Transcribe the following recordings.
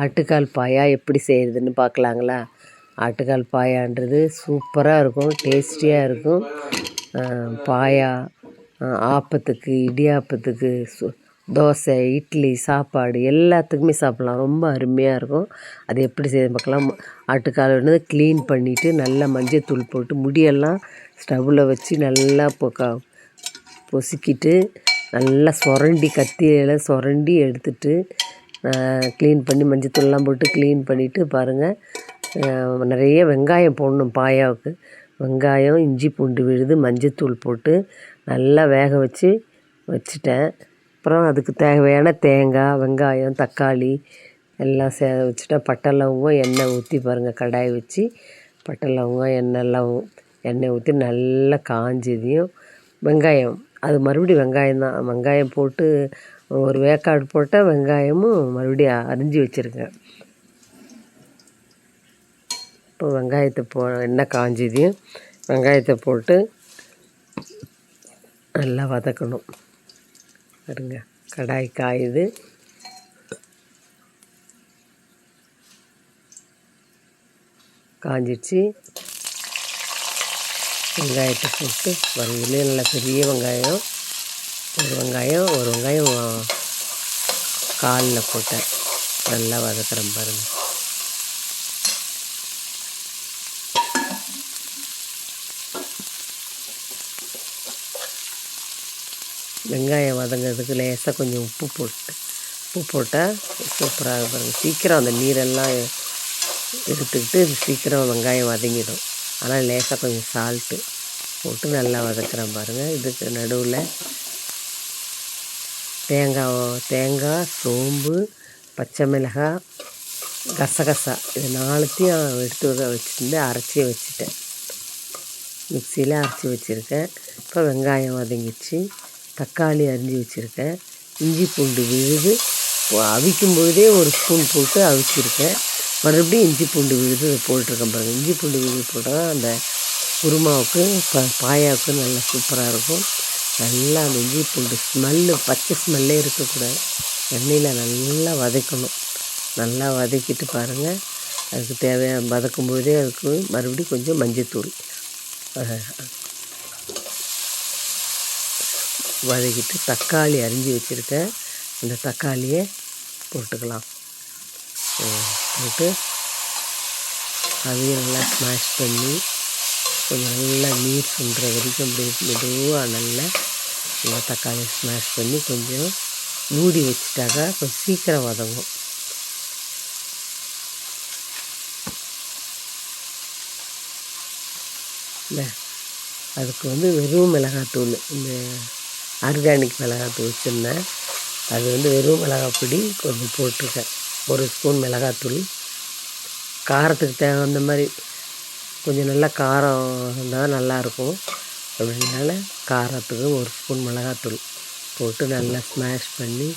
ஆட்டுக்கால் பாயா எப்படி செய்கிறதுன்னு பார்க்கலாங்களா? ஆட்டுக்கால் பாயான்றது சூப்பராக இருக்கும், டேஸ்டியாக இருக்கும். பாயா ஆப்பத்துக்கு, இடியாப்பத்துக்கு, தோசை, இட்லி, சாப்பாடு எல்லாத்துக்குமே சாப்பிட்லாம். ரொம்ப அருமையாக இருக்கும். அது எப்படி செய்ய பார்க்கலாம். ஆட்டுக்கால் வந்து க்ளீன் பண்ணிவிட்டு நல்லா மஞ்சத்தூள் போட்டு முடியெல்லாம் ஸ்டவ்வில் வச்சு நல்லா பொசுக்கிட்டு நல்லா சுரண்டி கத்தியில் சுரண்டி எடுத்துட்டு க்ளீன் பண்ணி மஞ்சத்தூள்லாம் போட்டு க்ளீன் பண்ணிவிட்டு பாருங்கள். நிறைய வெங்காயம் போடணும் பாயாவுக்கு. வெங்காயம், இஞ்சி பூண்டு விழுது, மஞ்சத்தூள் போட்டு நல்லா வேக வச்சுட்டேன். அப்புறம் அதுக்கு தேவையான தேங்காய், வெங்காயம், தக்காளி எல்லாம் வச்சுட்டேன். பட்டை லவங்கம், எண்ணெய் ஊற்றி பாருங்கள். கடாய் வச்சு பட்டை லவங்கம், எண்ணெய் ஊற்றி நல்லா காஞ்சதையும் வெங்காயம், அது மறுபடியும் வெங்காயம் தான். வெங்காயம் போட்டு ஒரு வேக்காடு போட்டால் வெங்காயமும் மறுபடியும் அரிஞ்சு வச்சுருக்கேன். இப்போ வெங்காயத்தை எண்ணெய் காஞ்சதையும் வெங்காயத்தை போட்டு நல்லா வதக்கணும். பாருங்க, கடாய் காயுது. காஞ்சிடுச்சு. வெங்காயத்தை போட்டு இதுலேயே நல்லா பெரிய வெங்காயம், ஒரு வெங்காயம் காலில் போட்டேன். நல்லா வதக்குறேன் பாருங்கள். வெங்காயம் வதங்கிறதுக்கு லேசாக கொஞ்சம் உப்பு போட்டால் சூப்பராக பாருங்கள். சீக்கிரம் அந்த நீரெல்லாம் எடுத்துக்கிட்டு சீக்கிரம் வெங்காயம் வதங்கிடும். ஆனால் லேசாக கொஞ்சம் சால்ட்டு போட்டு நல்லா வதக்குறேன் பாருங்கள். இதுக்கு நடுவில் தேங்காய், சோம்பு, பச்சை மிளகாய், கசகசா இது 4த்தையும் எடுத்து வச்சுருந்து அரைச்சி வச்சுட்டேன். மிக்சியில் அரைச்சி வச்சுருக்கேன். இப்போ வெங்காயம் வதங்கிடுச்சு. தக்காளி அரிஞ்சு வச்சுருக்கேன். இஞ்சி பூண்டு விழுது அவிக்கும் பொழுதே ஒரு ஸ்பூன் போட்டு அவிச்சிருக்கேன். மறுபடியும் இஞ்சி பூண்டு விழுது போட்டிருக்கேன் பாருங்கள். இஞ்சி பூண்டு விழுது போட்டால் அந்த குருமாவுக்கு பாயாவுக்கு நல்லா சூப்பராக இருக்கும். நல்லா அந்த இஞ்சி பூண்டு ஸ்மெல்லு, பச்சை ஸ்மெல்லே இருக்கக்கூடாது. எண்ணெயில் நல்லா வதக்கணும். நல்லா வதக்கிட்டு பாருங்கள். அதுக்கு தேவையான வதக்கும்போதே அதுக்கு மறுபடியும் கொஞ்சம் மஞ்சத்தூள் வதக்கிட்டு தக்காளி அரிஞ்சு வச்சுருக்கேன். அந்த தக்காளியை போட்டுக்கலாம். போட்டு அதையும் நல்லா ஸ்மாஷ் பண்ணி கொஞ்சம் நல்லா நீர் சுண்டுற வரைக்கும் அப்படியே மெதுவாக நல்லா தக்காளியை ஸ்மாஷ் பண்ணி கொஞ்சம் மூடி வச்சுட்டாக்கா கொஞ்சம் சீக்கிரம் வதங்கும். இல்லை, அதுக்கு வந்து வெறும் மிளகாத்தூள், இந்த ஆர்கானிக் மிளகாத்தூள் வச்சுருந்தேன். அது வந்து வெறும் மிளகாய் பொடி கொஞ்சம் போட்டிருக்கேன். 1 ஸ்பூன் மிளகாத்தூள். காரத்துக்கு தகுந்த மாதிரி கொஞ்சம் நல்லா காரம் இருந்தால் நல்லாயிருக்கும். அப்படினால காரத்துக்கு 1 ஸ்பூன் மிளகாத்தூள் போட்டு நல்லா ஸ்மாஷ் பண்ணி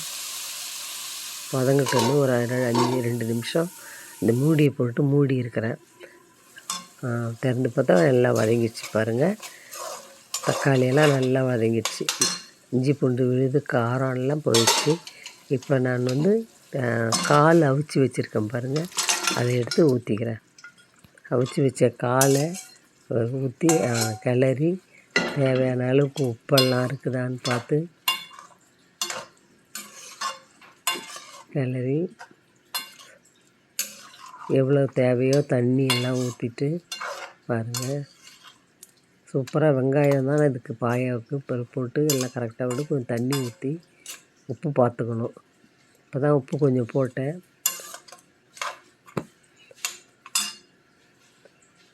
வதங்கிட்டு வந்து ஒரு 2 நிமிஷம் இந்த மூடியை போட்டு மூடி இருக்கிறேன். திறந்து பார்த்தா எல்லாம் வதங்கிடுச்சு பாருங்கள். தக்காளியெல்லாம் நல்லா வதங்கிடுச்சு. இஞ்சி பூண்டு விழுது காரம் எல்லாம் போயிடுச்சு. இப்போ நான் வந்து கால் அவிச்சு வச்சுருக்கேன் பாருங்கள். அதை எடுத்து ஊற்றிக்கிறேன். அவிச்சு வச்ச காலை ஊற்றி கிளறி தேவையான அளவுக்கு உப்பெல்லாம் இருக்குதான்னு பார்த்து கிளறி எவ்வளோ தேவையோ தண்ணி எல்லாம் ஊற்றிட்டு பாருங்கள். சூப்பராக வெங்காயம் தான் இதுக்கு பாயாவுக்கு போட்டு எல்லாம் கரெக்டாக விட்டு கொஞ்சம் தண்ணி ஊற்றி உப்பு பார்த்துக்கணும். இப்போ தான் உப்பு கொஞ்சம் போட்டேன்.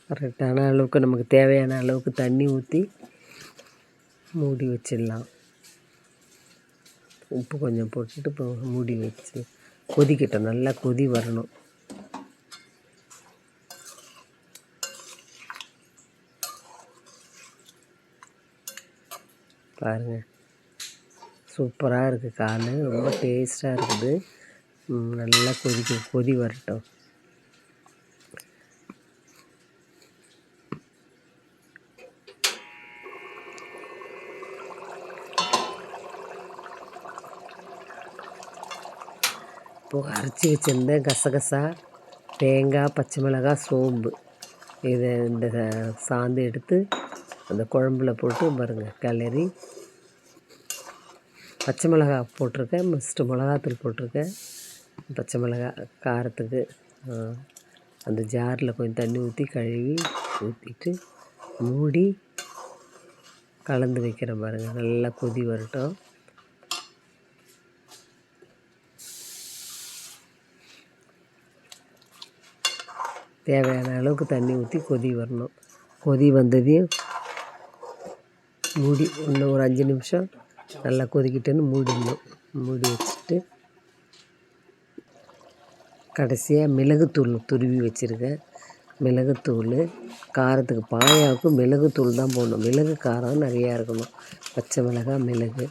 கரெக்டான அளவுக்கு நமக்கு தேவையான அளவுக்கு தண்ணி ஊற்றி மூடி வச்சிடலாம். உப்பு கொஞ்சம் போட்டுட்டு இப்போ மூடி வச்சு கொதிக்கட்டும். நல்லா கொதி வரணும். பாருங்கள், சூப்பராக இருக்குது. கால் ரொம்ப டேஸ்ட்டாக இருக்குது. நல்லா கொதி வரட்டும். அரைச்சி வச்சுருந்தேன் கசகசா, தேங்காய், பச்சை மிளகாய், சோம்பு இதை இந்த சாந்து எடுத்து அந்த குழம்புல போட்டு பாருங்கள் கிளறி. பச்சை மிளகாய் போட்டிருக்கேன், மஸ்ட்டு மிளகாத்தூள் போட்டிருக்கேன். பச்சை மிளகாய் காரத்துக்கு அந்த ஜாரில் கொஞ்சம் தண்ணி ஊற்றி கழுவி ஊற்றிட்டு மூடி கலந்து வைக்கிறேன் பாருங்கள். நல்லா கொதி வரட்டும். தேவையான அளவுக்கு தண்ணி ஊற்றி கொதி வரணும். கொதி வந்ததையும் மூடி இன்னும் ஒரு 5 நிமிஷம் நல்லா கொதிக்கிட்டேன்னு மூடிடணும். மூடி வச்சுட்டு கடைசியாக மிளகுத்தூள் துருவி வச்சுருக்கேன். மிளகுத்தூள் காரத்துக்கு பாயாவுக்கு மிளகுத்தூள் தான் போடணும். மிளகு காரம் நிறையா இருக்கணும். பச்சை மிளகாய், மிளகு,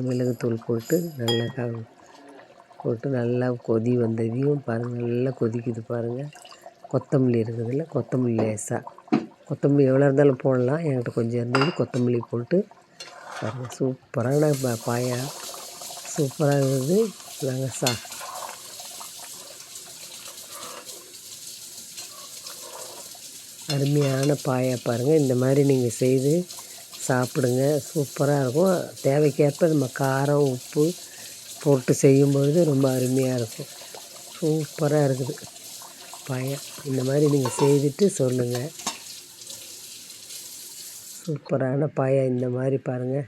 மிளகுத்தூள் போட்டு நல்லா போட்டு நல்லா கொதி வந்ததையும் பாருங்கள். நல்லா கொதிக்குது பாருங்கள். கொத்தமல்லி இருக்குதுல்ல, கொத்தமல்லி லேசாக கொத்தமல்லி எவ்வளோ இருந்தாலும் போடலாம். என்கிட்ட கொஞ்சம் இருந்தது, கொத்தமல்லி போட்டு பாருங்கள். சூப்பரான பாயா சூப்பராக இருக்குது. நாங்கள் அருமையான பாயா பாருங்கள். இந்த மாதிரி நீங்கள் செய்து சாப்பிடுங்க, சூப்பராக இருக்கும். தேவைக்கேற்ப நம்ம காரம், உப்பு போட்டு செய்யும்பொழுது ரொம்ப அருமையாக இருக்கும். சூப்பராக இருக்குது பாயா. இந்த மாதிரி நீங்கள் செய்துட்டு சொல்லுங்கள். சூப்பரான பாயா இந்த மாதிரி பாருங்கள்.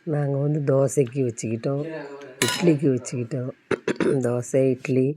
நாங்கள் தோசைக்கு வச்சுக்கிட்டோம், இட்லிக்கு வச்சுக்கிட்டோம். தோசை, இட்லி